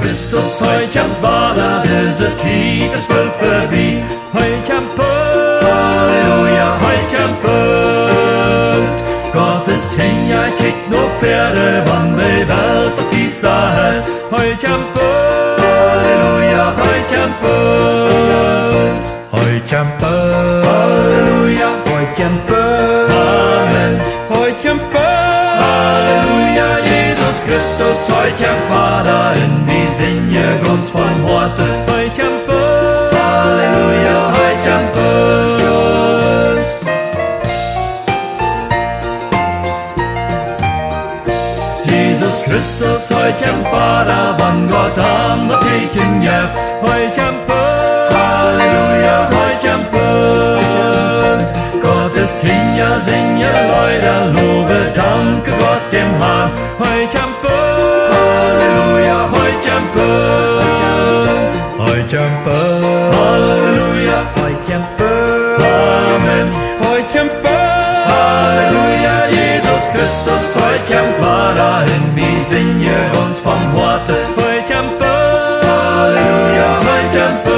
Kristus, høj kæmper der, disse tider skal forbi. Høj kæmper, halleluja, høj kæmper. Gottes hænger kigt nu færre, vand med valt og kista hæs. Høj kæmper, halleluja, høj kæmper. Høj kæmper, halleluja, høj kæmper. Amen. Høj kæmper, halleluja, Jesus Kristus, høj kæmper derinde. Vi synger Guds von Worte. Høj kæmper, halleluja, høj kæmper. Jesus Kristus, høj kæmper der, vann godt an og teken jæv. Høj kæmper, halleluja, høj kæmper. Gottes hinja singer Leute, love, danke Gott dem Herrn. Høj kæmper, halleluja, høj kæmper. Høj kæmper, halleluja, høj kæmper. Amen. Høj kæmper, halleluja, Jesus Kristus, høj kæmper derhen. Vi synger uns vom Worte. Høj kæmper, halleluja, høj kæmper.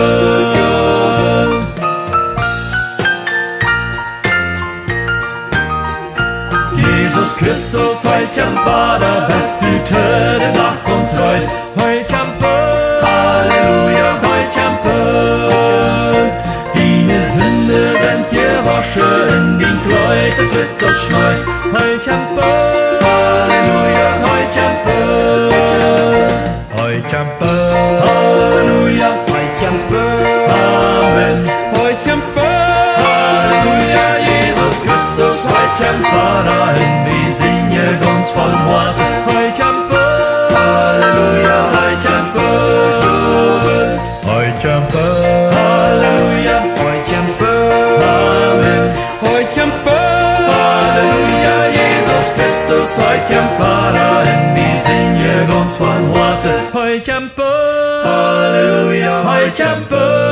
Jesus Kristus, høj kæmper der, bist du töte nach uns heut. Høj kæmper, halleluja, høj kæmper. Dine Sünde sind gewaschen, din Kleid ist etwas schneu. Høj kæmper, halleluja, høj kæmper. Høj kæmper, halleluja, høj kæmper. Amen. Høj kæmper, halleluja, Jesus Kristus, høj kæmper derhen. Vi synger Guds von Worte. Høj kæmper, halleluja, høj kæmper. Høj kæmper, halleluja, høj kæmper. Amen. Høj kæmper, halleluja, Jesus Kristus, høj kæmper derhen. Vi synger Guds von Worte. Høj kæmper, halleluja, høj kæmper.